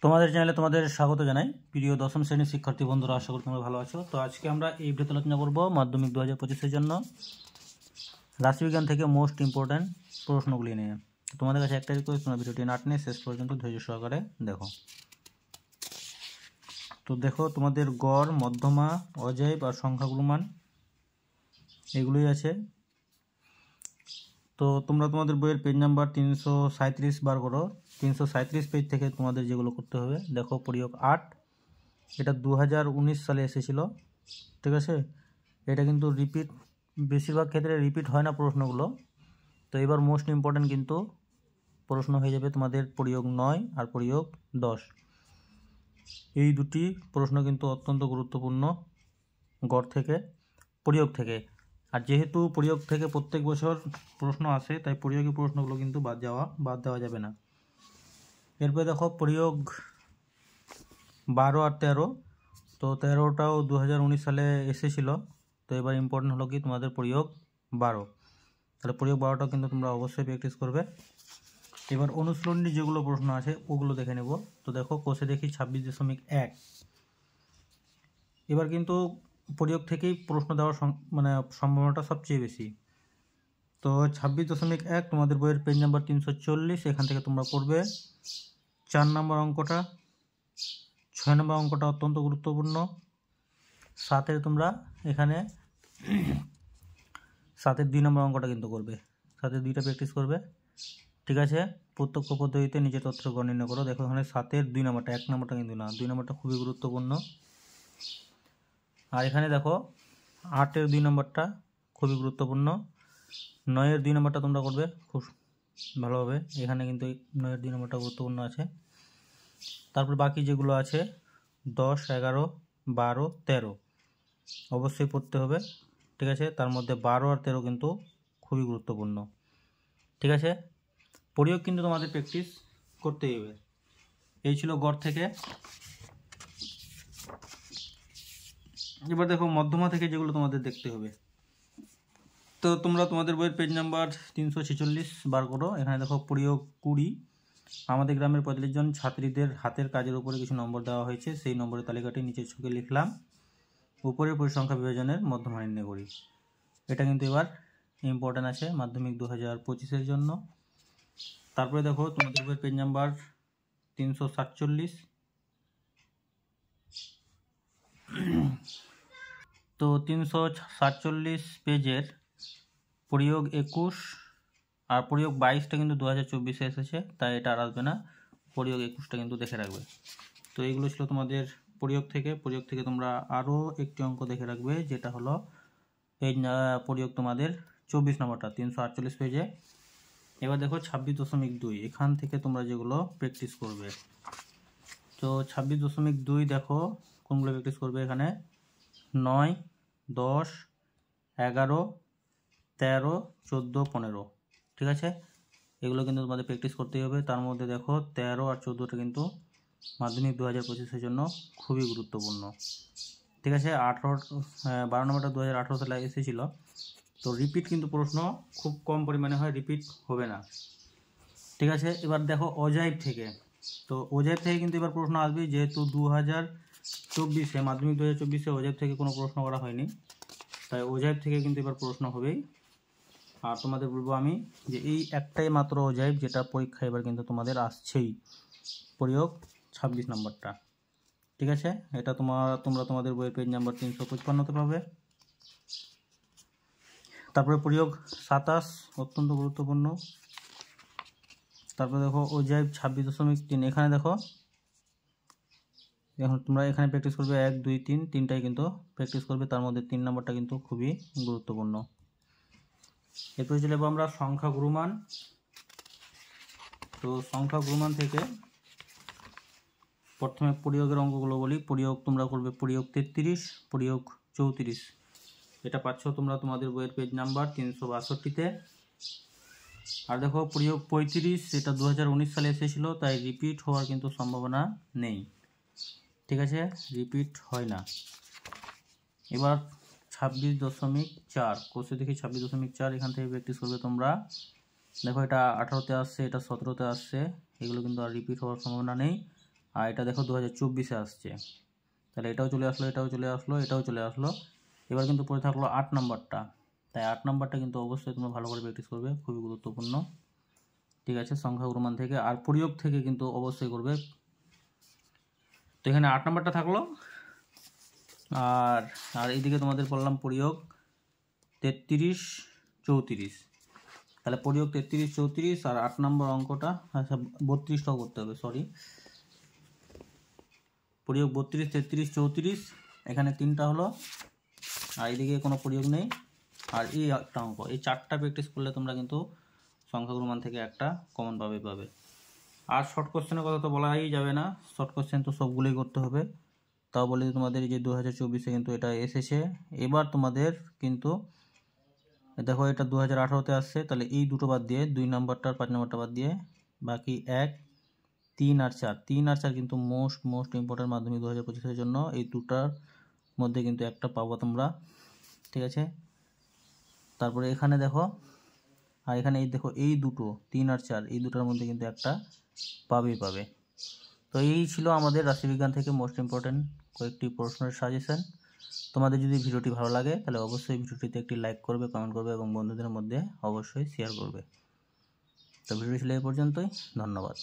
তোমাদের চ্যানেলে তোমাদের স্বাগত জানাই। প্রিয় দশম শ্রেণীর শিক্ষার্থী বন্ধুরা, আশা করি তোমরা ভালো আছো। তো আজকে আমরা এই ভিডিওতে আলোচনা করব মাধ্যমিক 2025-এর জন্য রাশিবিজ্ঞান থেকে মোস্ট ইম্পর্ট্যান্ট প্রশ্নগুলি নিয়ে। তোমাদের কাছে একটা রিকোয়েস্ট, তোমরা ভিডিওটি না টেনে শেষ পর্যন্ত ধৈর্য সহকারে দেখো। তো দেখো, তোমাদের গড়, মধ্যমা, অজেয় আর সংখ্যাগুলো এগুলোই আছে। তো তোমরা তোমাদের বইয়ের পেজ নাম্বার 337 বার করো। 337 পেজ থেকে তোমাদের যেগুলো করতে হবে, দেখো প্রয়োগ 8, এটা 2019 সালে এসেছিল, ঠিক আছে। এটা কিন্তু রিপিট, বেশিরভাগ ক্ষেত্রে রিপিট হয় না প্রশ্নগুলো। তো এবার মোস্ট ইম্পর্ট্যান্ট কিন্তু প্রশ্ন হয়ে যাবে তোমাদের প্রয়োগ 9 আর প্রয়োগ 10। এই দুটি প্রশ্ন কিন্তু অত্যন্ত গুরুত্বপূর্ণ গড় থেকে, প্রয়োগ থেকে। আর যেহেতু প্রয়োগ থেকে প্রত্যেক বছর প্রশ্ন আসে, তাই প্রয়োগী প্রশ্নগুলো কিন্তু বাদ দেওয়া যাবে না। এরপরে দেখো প্রয়োগ 12 আর 13। তো 13টাও 2019 সালে এসেছিল। তো এবার ইম্পর্টেন্ট হলো কি তোমাদের প্রয়োগ 12। তাহলে প্রয়োগ 12টাও কিন্তু তোমরা অবশ্যই প্র্যাকটিস করবে। এবার অনুশীলনী যেগুলো প্রশ্ন আছে ওগুলো দেখে নেব। তো দেখো কোষে দেখি 26.1। এবার কিন্তু প্রয়োগ থেকেই প্রশ্ন দেওয়ার সম্ভাবনাটা সবচেয়ে বেশি। তো 26.1 তোমাদের বইয়ের পেজ নাম্বার 340, এখান থেকে তোমরা করবে 4 নম্বর অঙ্কটা। 6 নম্বর অঙ্কটা অত্যন্ত গুরুত্বপূর্ণ। 7-এর তোমরা এখানে 7-এর 2 নম্বর অঙ্কটা কিন্তু করবে। 7-এর 2টা প্র্যাকটিস করবে, ঠিক আছে। প্রত্যক্ষ পদ্ধতিতে নিজের তথ্য গড় নির্ণয় করো। দেখো এখানে 7-এর 2 নম্বরটা, 1 নম্বরটা কিন্তু না, 2 নম্বরটা খুবই গুরুত্বপূর্ণ। আর এখানে দেখো 8-এর 2 নম্বরটা খুবই গুরুত্বপূর্ণ। 9-এর 2 নম্বরটা তোমরা করবে খুব ভালোভাবে। এখানে কিন্তু 9-এর 2 নম্বরটা গুরুত্বপূর্ণ আছে। তারপর বাকি যেগুলো আছে 10, 11, 12, 13 অবশ্যই পড়তে হবে, ঠিক আছে। তার মধ্যে 12 আর 13 কিন্তু খুবই গুরুত্বপূর্ণ, ঠিক আছে। প্রয়োগ কিন্তু তোমাদের প্র্যাকটিস করতেই হবে। এই ছিল গড় থেকে। এবার দেখো মধ্যমা থেকে যেগুলো তোমাদের দেখতে হবে। তো তোমরা তোমাদের বইয়ের পেজ নাম্বার 346 বার করো। এখানে দেখো প্রয়োগ 20। আমাদের গ্রামের 45 জন ছাত্রীদের হাতের কাজের উপরে কিছু নম্বর দেওয়া হয়েছে, সেই নম্বরের তালিকাটি নিচের ছকে লিখলাম। উপরের পরিসংখ্যা বিভাজনের মধ্যমা নির্ণয় করি। এটা কিন্তু এবার ইম্পর্টেন্ট আছে মাধ্যমিক 2025-এর জন্য। তারপরে দেখো তোমাদের বইয়ের পেজ নাম্বার 347। তো 347 পেজের প্রয়োগ 21 আর প্রয়োগ 22টা কিন্তু 2024-এ এসেছে, তাই এটা আর আসবে না। প্রয়োগ 21টা কিন্তু দেখে রাখবে। তো এইগুলো ছিল তোমাদের প্রয়োগ থেকে। প্রয়োগ থেকে তোমরা আরও একটি অঙ্ক দেখে রাখবে, যেটা হলো পেজ প্রয়োগ তোমাদের 24 নম্বরটা 348 পেজে। এবার দেখো 26.2, এখান থেকে তোমরা যেগুলো প্র্যাকটিস করবে। তো 26.2 দেখো কোনগুলো প্র্যাকটিস করবে। এখানে 9, 10, 11, 13, 14, 15, ঠিক আছে। এগুলো কিন্তু তোমাদের প্র্যাকটিস করতেই হবে। তার মধ্যে দেখো 13 আর 14টা কিন্তু মাধ্যমিক 2025-এর জন্য খুবই গুরুত্বপূর্ণ, ঠিক আছে। 12 নম্বরটা 2018 সালে এসেছিল। তো রিপিট কিন্তু প্রশ্ন খুব কম পরিমাণে হয়, রিপিট হবে না, ঠিক আছে। এবার দেখো অজেয় থেকে। তো অজেয় থেকে কিন্তু এবার প্রশ্ন আসবে, যেহেতু 2024-এ মাধ্যমিক 2024-এ অজেয় থেকে কোনো প্রশ্ন করা হয়নি, তাই অজেয় থেকে কিন্তু এবার প্রশ্ন হবেই। আর তোমাদের বলবো আমি যে এই একটাই মাত্র অজেয় যেটা পরীক্ষা এবার কিন্তু তোমাদের আসছেই, প্রয়োগ 26 নম্বরটা, ঠিক আছে। এটা তোমরা তোমাদের বইয়ের পেজ নাম্বার 355-তে পাবে। তারপরে প্রয়োগ 27 অত্যন্ত গুরুত্বপূর্ণ। তারপরে দেখো অজেয় 26.3। এখানে দেখো এখন তোমরা এখানে প্র্যাকটিস করবে 1, 2, 3, 3টাই কিন্তু প্র্যাকটিস করবে। তার মধ্যে 3 নম্বরটা কিন্তু খুবই গুরুত্বপূর্ণ। এরপরে চলে যাবো আমরা সংখ্যা গুরুমান। তো সংখ্যা গুরুমান থেকে প্রথমে প্রয়োগের অঙ্কগুলো বলি। প্রয়োগ তোমরা করবে প্রয়োগ 33, প্রয়োগ 34। এটা পাচ্ছ তোমরা তোমাদের বইয়ের পেজ নাম্বার 362-তে। আর দেখো প্রয়োগ 35, এটা 2019 সালে এসেছিল, তাই রিপিট হওয়ার কিন্তু সম্ভাবনা নেই, ঠিক আছে, রিপিট হয় না। এবার 26.4 কোষে দেখি 26.4, এখান থেকে প্র্যাকটিস করবে তোমরা। দেখো এটা 18-তে আসছে, এটা 17-তে আসছে, এগুলো কিন্তু আর রিপিট হওয়ার সম্ভাবনা নেই। আর এটা দেখো 2024-এ আসছে, তাহলে এটাও চলে আসলো, এটাও চলে আসলো, এটাও চলে আসলো। এবার কিন্তু পড়ে থাকলো 8 নাম্বারটা, তাই 8 নাম্বারটা কিন্তু অবশ্যই তোমরা ভালো করে প্র্যাকটিস করবে, খুবই গুরুত্বপূর্ণ। ঠিক আছে, সংখ্যা গুণমান থেকে আর প্রয়োগ থেকে কিন্তু অবশ্যই করবে। তো এখানে 8 নাম্বারটা থাকলো। আর আর এইদিকে তোমাদের বললাম প্রয়োগ 33 34, তাহলে প্রয়োগ 33 34 আর 8 নম্বর অঙ্কটা, আচ্ছা 32টাও করতে হবে, সরি, প্রয়োগ 32 33 34, এখানে 3টা হলো, আর এইদিকে কোনো প্রয়োগ নেই। আর এই একটা অঙ্ক, এই 4টা প্র্যাকটিস করলে তোমরা কিন্তু সংখ্যাগুলো মান থেকে একটা কমন পাবে। আর শর্ট কোশ্চেনের কথা তো বলাই যাবে না, শর্ট কোশ্চেন তো সবগুলোই করতে হবে। তাও বলি তোমাদের যে 2024-এ কিন্তু এটা এসেছে। এবার তোমাদের কিন্তু দেখো এটা 2018-তে আসছে, তাহলে এই দুটো বাদ দিয়ে 2 নাম্বারটা আর 5 নাম্বারটা বাদ দিয়ে বাকি 1 3 আর 4, 3 আর 4 কিন্তু মোস্ট ইম্পর্টেন্ট মাধ্যমিক 2025-এর জন্য। এই দুটার মধ্যে কিন্তু একটা পাবো তোমরা, ঠিক আছে। তারপরে এখানে দেখো, আর এখানে এই দেখো এই দুটো 3 আর 4, এই দুটার মধ্যে কিন্তু একটা পাবে। তো এই ছিল আমাদের রাশিবিজ্ঞান থেকে মোস্ট ইম্পর্টেন্ট কয়েকটি প্রশ্নের সাজেশন। তোমাদের যদি ভিডিওটি ভালো লাগে তাহলে অবশ্যই ভিডিওটিতে একটি লাইক করবে, কমেন্ট করবে এবং বন্ধুদের মধ্যে অবশ্যই শেয়ার করবে। তো ভিডিওটি ছিল এই পর্যন্তই, ধন্যবাদ।